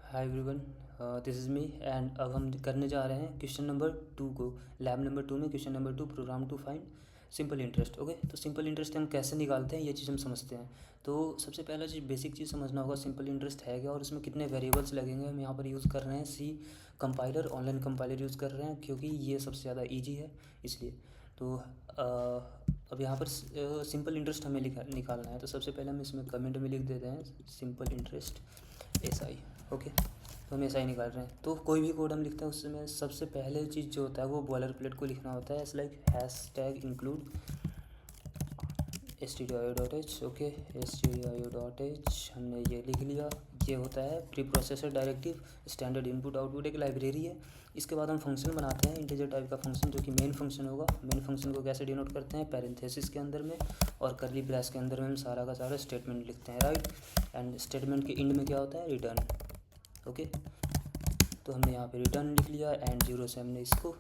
Hi everyone, this is me and अब हम करने जा रहे हैं क्वेश्चन नंबर 2 को। लैब नंबर 2 में question number 2, program to find simple interest. Okay, तो सिंपल इंटरेस्ट हम कैसे निकालते हैं ये चीज़ हम समझते हैं। तो सबसे पहला चीज़, बेसिक चीज़ समझना होगा सिंपल इंटरेस्ट है क्या और इसमें कितने वेरिएबल्स लगेंगे। हम यहाँ पर यूज़ कर रहे हैं C compiler, online compiler use कर रहे हैं क्योंकि ये सबसे ज़्यादा ईजी है इसलिए। तो अब यहाँ पर सिंपल इंटरेस्ट हमें निकालना है। तो सबसे पहले हम इसमें कमेंट में लिख देते हैं सिंपल इंटरेस्ट SI। ओके, तो हम SI निकाल रहे हैं। तो कोई भी कोड हम लिखते हैं उसमें सबसे पहले चीज़ जो होता है वो बॉयलर प्लेट को लिखना होता है। Like hash tag include stdio.h। Okay, stdio.h हमने ये लिख लिया। ये होता है pre processor directive standard input output, एक लाइब्रेरी है। इसके बाद हम फंक्शन बनाते हैं, इंटीजर टाइप का फंक्शन जो कि मेन फंक्शन होगा। मेन फंक्शन को कैसे डिनोट करते हैं, पैरेंथेसिस के अंदर में और करली ब्रैस के अंदर में हम सारा का सारा स्टेटमेंट लिखते हैं, राइट। एंड स्टेटमेंट के एंड में क्या होता है, रिटर्न। ओके, तो हमने यहाँ पे रिटर्न लिख लिया एंड 0 से हमने इसको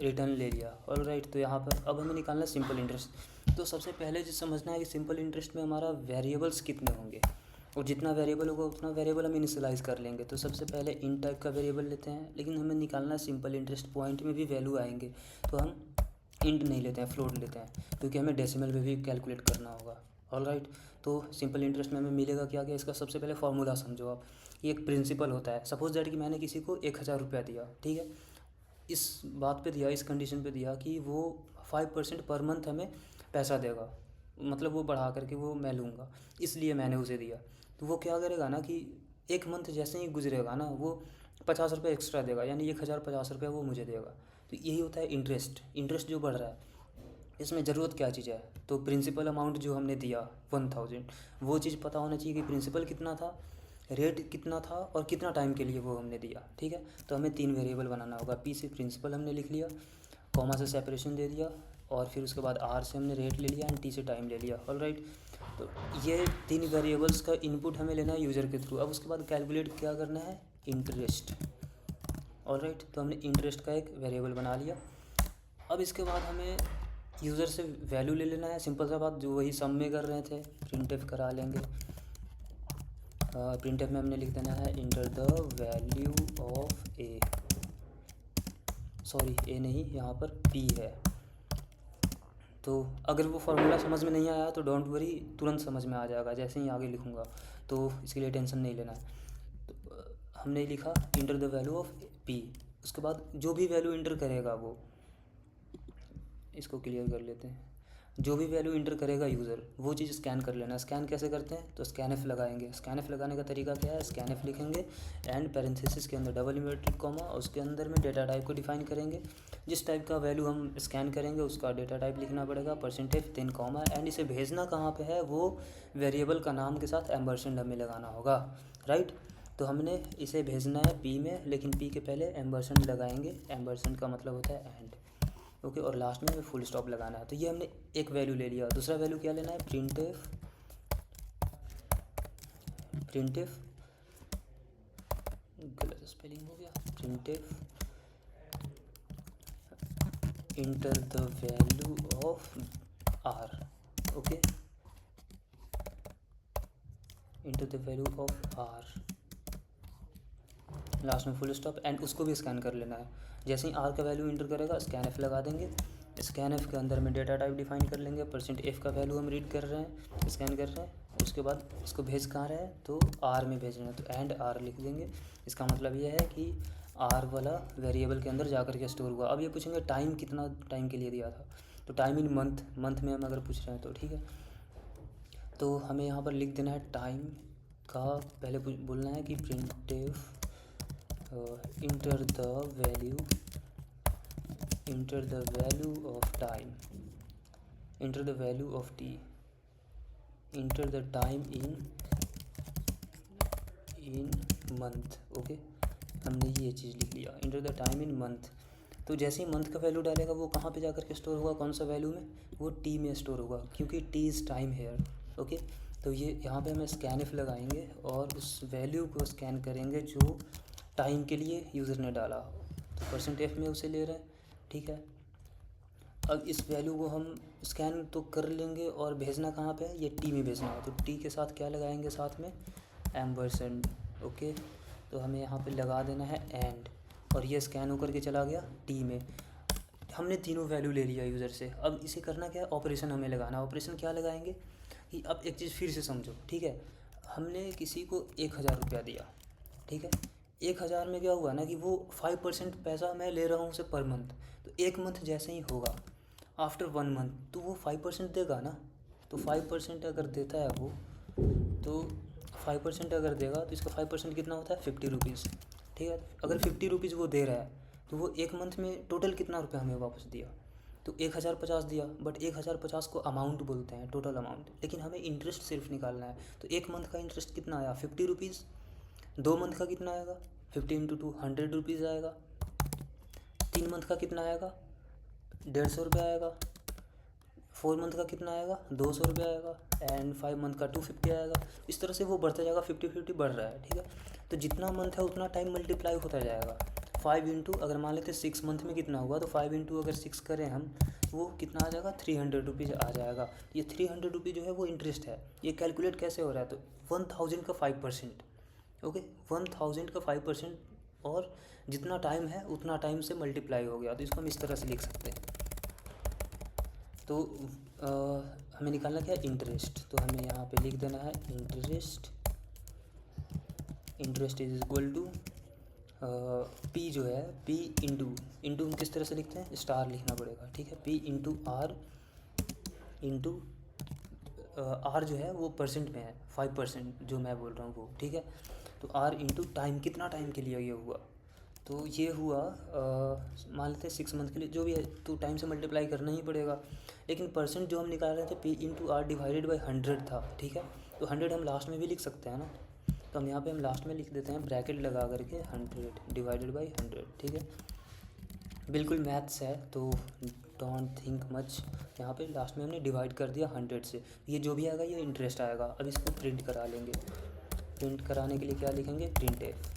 रिटर्न ले लिया। ऑल राइट, तो यहाँ पर अब हमें निकालना है सिंपल इंटरेस्ट। तो सबसे पहले जो समझना है कि सिंपल इंटरेस्ट में हमारा वेरिएबल्स कितने होंगे, और जितना वेरिएबल होगा उतना वेरिएबल हम इनिशियलाइज़ कर लेंगे। तो सबसे पहले इन टाइप का वेरिएबल लेते हैं, लेकिन हमें निकालना है सिंपल इंटरेस्ट। पॉइंट में भी वैल्यू आएंगे तो हम इंट नहीं लेते हैं, फ्लोट लेते हैं, क्योंकि हमें डेसिमल में भी कैलकुलेट करना होगा। ऑल राइट, तो सिंपल इंटरेस्ट में हमें मिलेगा क्या क्या, इसका सबसे पहले फार्मूला समझो आप। ये एक प्रिंसिपल होता है। सपोज दैट कि मैंने किसी को 1000 रुपया दिया, ठीक है। इस बात पे दिया, इस कंडीशन पे दिया कि वो 5% पर मंथ हमें पैसा देगा, मतलब वो बढ़ा करके वो मैं लूँगा, इसलिए मैंने उसे दिया। तो वो क्या करेगा ना कि एक मंथ जैसे ही गुजरेगा ना, वो 50 रुपये एक्स्ट्रा देगा, यानी 1050 रुपये वो मुझे देगा। तो यही होता है इंटरेस्ट। इंटरेस्ट जो बढ़ रहा है, इसमें ज़रूरत क्या चीज़ है, तो प्रिंसिपल अमाउंट जो हमने दिया 1000, वो चीज़ पता होना चाहिए कि प्रिंसिपल कितना था, रेट कितना था और कितना टाइम के लिए वो हमने दिया, ठीक है। तो हमें 3 वेरिएबल बनाना होगा। पी से प्रिंसिपल हमने लिख लिया, कॉमा से सेपरेशन दे दिया, और फिर उसके बाद आर से हमने रेट ले लिया एंड टी से टाइम ले लिया। ऑल राइट, तो ये 3 वेरिएबल्स का इनपुट हमें लेना है यूज़र के थ्रू। अब उसके बाद कैलकुलेट क्या करना है, इंटरेस्ट। ऑल राइट, तो हमने इंटरेस्ट का एक वेरिएबल बना लिया। अब इसके बाद हमें यूज़र से वैल्यू ले लेना है, सिंपल सा बात, जो वही सम में कर रहे थे, प्रिंटफ करा लेंगे। प्रिंटफ में हमने लिख देना है enter the value of A, sorry A नहीं, यहाँ पर पी है। तो अगर वो फार्मूला समझ में नहीं आया तो डोंट वरी, तुरंत समझ में आ जाएगा जैसे ही आगे लिखूँगा, तो इसके लिए टेंशन नहीं लेना है। तो हमने लिखा inter the value of P. उसके बाद जो भी वैल्यू इंटर करेगा वो, इसको क्लियर कर लेते हैं, जो भी वैल्यू इंटर करेगा यूज़र वो चीज़ स्कैन कर लेना। स्कैन कैसे करते हैं, तो स्कैनएफ लगाएंगे। स्कैनएफ लगाने का तरीका क्या है, स्कैनएफ लिखेंगे एंड पैरेंथेसिस के अंदर डबल इन्वर्टेड कॉमा, और उसके अंदर में डेटा टाइप को डिफाइन करेंगे। जिस टाइप का वैल्यू हम स्कैन करेंगे उसका डेटा टाइप लिखना पड़ेगा, परसेंटेज देन कॉमा, एंड इसे भेजना कहाँ पे है, वो वेरिएबल का नाम के साथ एम्बरसेंड हमें लगाना होगा, राइट। तो हमने इसे भेजना है पी में, लेकिन पी के पहले एम्बरसेंड लगाएंगे। एम्बरसेंड का मतलब होता है एंड। ओके, और लास्ट में फुल स्टॉप लगाना है। तो ये हमने एक वैल्यू ले लिया। दूसरा वैल्यू क्या लेना है, प्रिंटफ। प्रिंटफ, गलत स्पेलिंग हो गया, printf enter the value of R. Okay, enter the value of R, last में फुल स्टॉप, एंड उसको भी स्कैन कर लेना है। जैसे ही आर का वैल्यू इंटर करेगा स्कैनएफ लगा देंगे। स्कैनएफ के अंदर में डेटा टाइप डिफाइन कर लेंगे। %f का वैल्यू हम रीड कर रहे हैं, स्कैन कर रहे हैं। उसके बाद इसको भेज कहाँ रहे हैं, तो आर में भेज रहे हैं, तो एंड आर लिख देंगे। इसका मतलब ये है कि आर वाला वेरिएबल के अंदर जाकर के स्टोर हुआ। अब ये पूछेंगे टाइम कितना टाइम के लिए दिया था, तो टाइम इन मंथ, मंथ में हम अगर पूछ रहे हैं तो ठीक है। तो हमें यहाँ पर लिख देना है टाइम का, पहले बोलना है कि printf enter the value of time, inter the value of T, enter the time in month. Okay, हमने ये चीज़ लिख लिया, enter the time in month. तो जैसे ही मंथ का वैल्यू डालेगा वो कहाँ पे जाकर के स्टोर होगा, कौन सा वैल्यू में, वो टी में स्टोर होगा, क्योंकि T is time here. Okay, तो ये यहाँ पे हमें स्कैनइफ लगाएंगे और उस वैल्यू को स्कैन करेंगे जो टाइम के लिए यूज़र ने डाला। तो %f में उसे ले रहे हैं, ठीक है। अब इस वैल्यू को हम स्कैन तो कर लेंगे और भेजना कहाँ पे है, ये टी में भेजना है। तो टी के साथ क्या लगाएंगे, साथ में एम्परसेंड। ओके, तो हमें यहाँ पे लगा देना है एंड, और ये स्कैन होकर के चला गया टी में। हमने तीनों वैल्यू ले लिया यूज़र से। अब इसे करना क्या है, ऑपरेशन हमें लगाना। ऑपरेशन क्या लगाएंगे कि अब एक चीज़ फिर से समझो, ठीक है। हमने किसी को 1,000 रुपया दिया, ठीक है। 1,000 में क्या हुआ ना कि वो 5% पैसा मैं ले रहा हूँ उसे पर मंथ। तो एक मंथ जैसे ही होगा, आफ्टर 1 मंथ, तो वो 5% देगा ना। तो 5% अगर देता है वो, तो 5% अगर देगा तो इसका 5% कितना होता है, 50 रुपीज़, ठीक है। अगर 50 रुपीज़ वो दे रहा है, तो वो एक मंथ में टोटल कितना रुपया हमें वापस दिया, तो 1,050 दिया। बट 1,050 को अमाउंट बोलते हैं, टोटल अमाउंट, लेकिन हमें इंटरेस्ट सिर्फ निकालना है। तो एक मंथ का इंटरेस्ट कितना आया, 50 रुपीज़। 2 मंथ का कितना आएगा, 50 इंटू 2 100 रुपीज़ आएगा। 3 मंथ का कितना आएगा, 150 रुपये आएगा। 4 मंथ का कितना आएगा, 200 रुपये आएगा। एंड 5 मंथ का 250 आएगा। इस तरह से वो बढ़ता जाएगा, 50-50 बढ़ रहा है, ठीक है। तो जितना मंथ है उतना टाइम मल्टीप्लाई होता जाएगा। 5 इंटू, अगर मान लेते 6 मंथ में कितना हुआ, तो 5 इंटू अगर 6 करें हम, तो वो कितना आ जाएगा, 300 रुपीज़ आ जाएगा। ये 300 रुपीज़ जो है वो इंटरेस्ट है। ये कैलकुलेट कैसे हो रहा है, तो 1000 का 5%, ओके, 1000 का 5%, और जितना टाइम है उतना टाइम से मल्टीप्लाई हो गया। तो इसको हम इस तरह से लिख सकते हैं। तो हमें निकालना क्या है, इंटरेस्ट। तो हमें यहाँ पे लिख देना है interest. Interest is equal to P जो है, पी इंटू हम किस तरह से लिखते हैं, स्टार लिखना पड़ेगा, ठीक है। P into R, into R जो है वो परसेंट में है, 5% जो मैं बोल रहा हूँ वो, ठीक है। तो आर इंटू टाइम, कितना टाइम के लिए ये हुआ, तो ये हुआ मान लेते हैं 6 मंथ के लिए, जो भी है तो टाइम से मल्टीप्लाई करना ही पड़ेगा। लेकिन परसेंट जो हम निकाल रहे थे, P into R divided by 100 था, ठीक है। तो 100 हम लास्ट में भी लिख सकते हैं ना, तो हम यहाँ पे हम लास्ट में लिख देते हैं ब्रैकेट लगा करके 100 डिवाइडेड बाई 100, ठीक है। बिल्कुल मैथ्स है, तो डोंट थिंक मच। यहाँ पे लास्ट में हमने डिवाइड कर दिया 100 से। ये जो भी आएगा ये इंटरेस्ट आएगा। अब इसको प्रिंट करा लेंगे। प्रिंट कराने के लिए क्या लिखेंगे, प्रिंट एफ।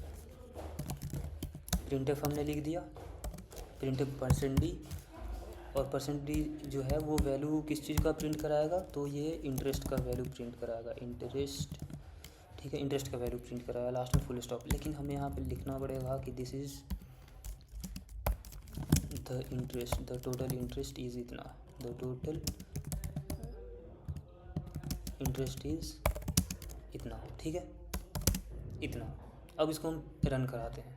प्रिंट एफ हमने लिख दिया। प्रिंट एफ परसेंट डी, और परसेंट डी जो है वो वैल्यू किस चीज़ का प्रिंट कराएगा, तो ये इंटरेस्ट का वैल्यू प्रिंट कराएगा, इंटरेस्ट, ठीक है। इंटरेस्ट का वैल्यू प्रिंट कराएगा, लास्ट में फुल स्टॉप। लेकिन हमें यहाँ पे लिखना पड़ेगा कि this is the interest, the total interest is इतना, द टोटल इंटरेस्ट इज़ इतना, ठीक है, इतना। अब इसको हम रन कराते हैं।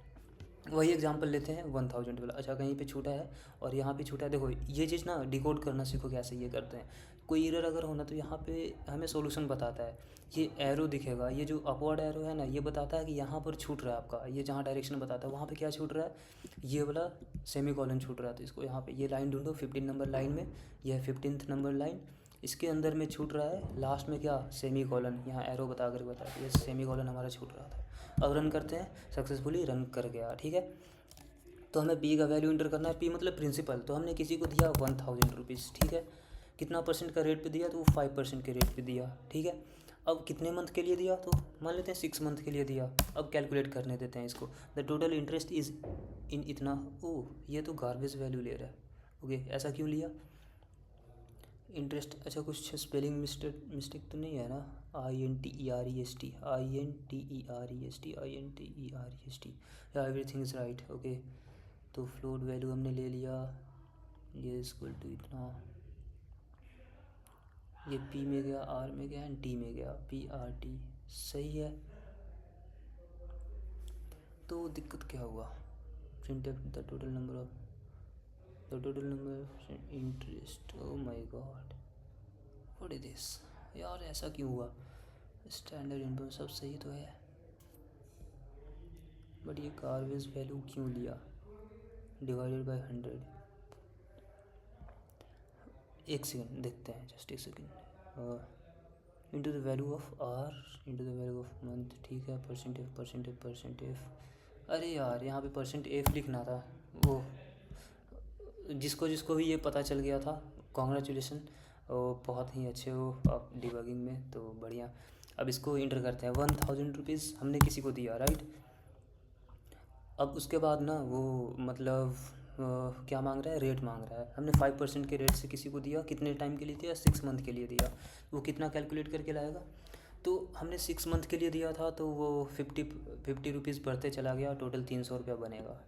वही एग्जांपल लेते हैं 1000 वाला। अच्छा, कहीं पे छूटा है और यहाँ पे छूटा है। देखो ये चीज़ ना डिकोड करना सीखो कैसे ये करते हैं। कोई एरर अगर होना तो यहाँ पे हमें सॉल्यूशन बताता है। ये एरो दिखेगा, ये जो अपवर्ड एरो है ना, ये बताता है कि यहाँ पर छूट रहा है आपका। ये जहाँ डायरेक्शन बताता है वहाँ पे क्या छूट रहा है, ये वाला सेमी कॉलन छूट रहा है। तो इसको यहाँ पे ये लाइन ढूंढो 15 नंबर लाइन में, यह 15th नंबर लाइन, इसके अंदर में छूट रहा है लास्ट में क्या, सेमी कॉलन। यहाँ एरो बता कर बताया, ये सेमी कॉलन हमारा छूट रहा था। अब रन करते हैं, सक्सेसफुली रन कर गया, ठीक है। तो हमें पी का वैल्यू इंटर करना है। पी मतलब प्रिंसिपल। तो हमने किसी को दिया 1000 रुपीज़, ठीक है। कितना परसेंट का रेट पे दिया, तो वो 5% के रेट पे दिया, ठीक है। अब कितने मंथ के लिए दिया, तो मान लेते हैं 6 मंथ के लिए दिया। अब कैलकुलेट करने देते हैं इसको। The total interest is in इतना। ओह, ये तो गार्बेज वैल्यू ले रहा है। ओके, ऐसा क्यों लिया इंटरेस्ट। अच्छा, कुछ स्पेलिंग मिस्टेक तो नहीं है ना, INTEREST, या एवरीथिंग इज़ राइट, ओके। तो फ्लोट वैल्यू हमने ले लिया, ये इक्वल टू इतना, ये पी में गया, आर में गया एंड टी में गया, PRT, सही है। तो दिक्कत क्या हुआ, print the total number interest. Oh my God, what is this यार, ऐसा क्यों हुआ। स्टैंडर्ड इनपुट सब सही तो है, बट ये गार्बेज वैल्यू क्यों लिया, डिवाइडेड बाय 100। एक सेकेंड देखते हैं, जस्ट एक second. Into the value of R, into the value of month, ठीक है। परसेंटेज। अरे यार, यहाँ पे %f लिखना था। वो जिसको भी ये पता चल गया था, कॉन्ग्रेचुलेसन, बहुत ही अच्छे हो आप डिबगिंग में, तो बढ़िया। अब इसको इंटर करते हैं। 1000 रुपीज़ हमने किसी को दिया, राइट। अब उसके बाद ना वो मतलब क्या मांग रहा है, रेट मांग रहा है। हमने 5% के रेट से किसी को दिया, कितने टाइम के लिए दिया, 6 मंथ के लिए दिया। वो कितना कैलकुलेट करके लाएगा, तो हमने 6 मंथ के लिए दिया था, तो वो 50 रुपीज़ बढ़ते चला गया, टोटल 300 रुपया बनेगा।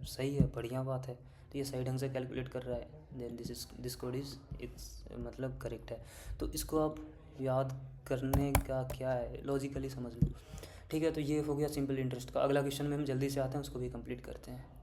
सही है, बढ़िया बात है। तो ये सही ढंग से कैलकुलेट कर रहा है, then this code is it's मतलब करेक्ट है। तो इसको आप याद करने का क्या है, लॉजिकली समझ लो। ठीक है, तो ये हो गया सिंपल इंटरेस्ट का। अगला क्वेश्चन में हम जल्दी से आते हैं, उसको भी कंप्लीट करते हैं।